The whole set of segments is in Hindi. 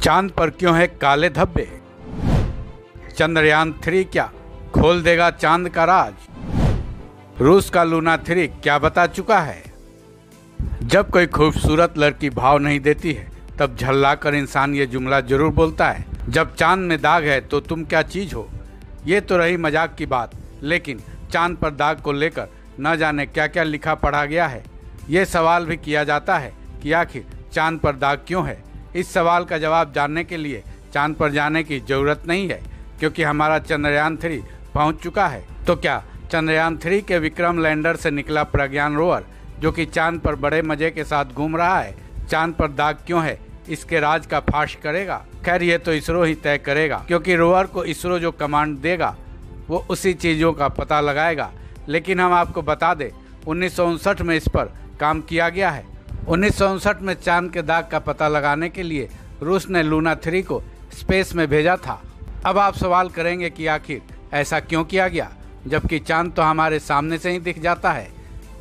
चांद पर क्यों है काले धब्बे? चंद्रयान 3 क्या खोल देगा चांद का राज? रूस का लूना 3 क्या बता चुका है? जब कोई खूबसूरत लड़की भाव नहीं देती है तब झल्लाकर इंसान ये जुमला जरूर बोलता है, जब चांद में दाग है तो तुम क्या चीज हो। ये तो रही मजाक की बात, लेकिन चांद पर दाग को लेकर न जाने क्या क्या लिखा पढ़ा गया है। ये सवाल भी किया जाता है कि आखिर चांद पर दाग क्यों है। इस सवाल का जवाब जानने के लिए चांद पर जाने की जरूरत नहीं है, क्योंकि हमारा चंद्रयान 3 पहुंच चुका है। तो क्या चंद्रयान 3 के विक्रम लैंडर से निकला प्रज्ञान रोवर, जो कि चांद पर बड़े मजे के साथ घूम रहा है, चांद पर दाग क्यों है इसके राज का फाश करेगा? खैर, ये तो इसरो ही तय करेगा, क्योंकि रोवर को इसरो जो कमांड देगा वो उसी चीज़ों का पता लगाएगा। लेकिन हम आपको बता दें, 1959 में इस पर काम किया गया है। 1959 में चांद के दाग का पता लगाने के लिए रूस ने लूना 3 को स्पेस में भेजा था। अब आप सवाल करेंगे कि आखिर ऐसा क्यों किया गया, जबकि चांद तो हमारे सामने से ही दिख जाता है।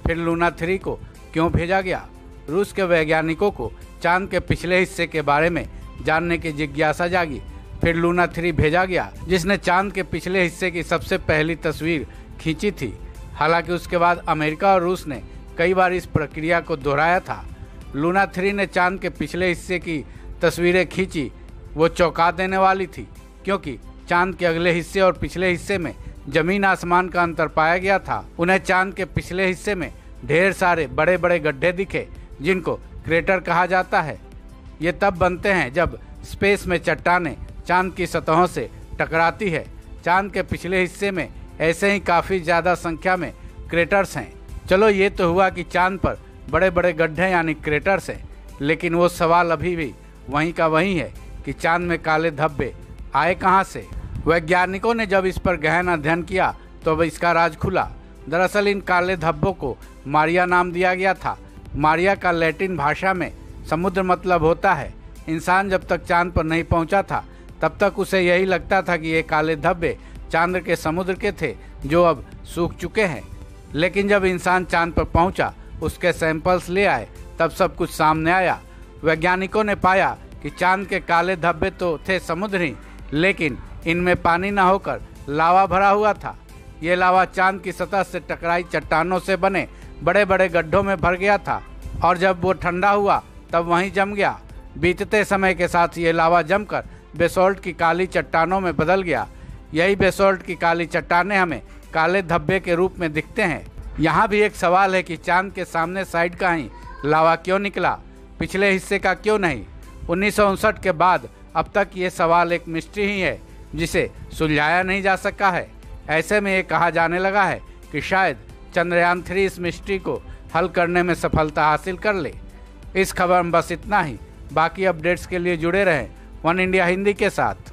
फिर लूना 3 को क्यों भेजा गया? रूस के वैज्ञानिकों को चांद के पिछले हिस्से के बारे में जानने की जिज्ञासा जागी। फिर लूना 3 भेजा गया, जिसने चांद के पिछले हिस्से की सबसे पहली तस्वीर खींची थी। हालांकि उसके बाद अमेरिका और रूस ने कई बार इस प्रक्रिया को दोहराया था। लूना 3 ने चांद के पिछले हिस्से की तस्वीरें खींची, वो चौंका देने वाली थी, क्योंकि चांद के अगले हिस्से और पिछले हिस्से में जमीन आसमान का अंतर पाया गया था। उन्हें चांद के पिछले हिस्से में ढेर सारे बड़े बड़े गड्ढे दिखे, जिनको क्रेटर कहा जाता है। ये तब बनते हैं जब स्पेस में चट्टानें चांद की सतहों से टकराती है। चांद के पिछले हिस्से में ऐसे ही काफ़ी ज़्यादा संख्या में क्रेटर्स हैं। चलो, ये तो हुआ कि चांद पर बड़े बड़े गड्ढे यानी क्रेटर्स हैं, लेकिन वो सवाल अभी भी वहीं का वहीं है कि चांद में काले धब्बे आए कहाँ से। वैज्ञानिकों ने जब इस पर गहन अध्ययन किया तो अब इसका राज खुला। दरअसल इन काले धब्बों को मारिया नाम दिया गया था। मारिया का लैटिन भाषा में समुद्र मतलब होता है। इंसान जब तक चांद पर नहीं पहुंचा था तब तक उसे यही लगता था कि ये काले धब्बे चांद के समुद्र के थे, जो अब सूख चुके हैं। लेकिन जब इंसान चांद पर पहुंचा, उसके सैंपल्स ले आए, तब सब कुछ सामने आया। वैज्ञानिकों ने पाया कि चांद के काले धब्बे तो थे समुद्र ही, लेकिन इनमें पानी न होकर लावा भरा हुआ था। ये लावा चांद की सतह से टकराई चट्टानों से बने बड़े बड़े गड्ढों में भर गया था, और जब वो ठंडा हुआ तब वहीं जम गया। बीतते समय के साथ ये लावा जमकर बेसोल्ट की काली चट्टानों में बदल गया। यही बेसोल्ट की काली चट्टानें हमें काले धब्बे के रूप में दिखते हैं। यहाँ भी एक सवाल है कि चांद के सामने साइड का ही लावा क्यों निकला, पिछले हिस्से का क्यों नहीं? 1959 के बाद अब तक ये सवाल एक मिस्ट्री ही है, जिसे सुलझाया नहीं जा सका है। ऐसे में ये कहा जाने लगा है कि शायद चंद्रयान 3 इस मिस्ट्री को हल करने में सफलता हासिल कर ले। इस खबर में बस इतना ही। बाकी अपडेट्स के लिए जुड़े रहें वन इंडिया हिंदी के साथ।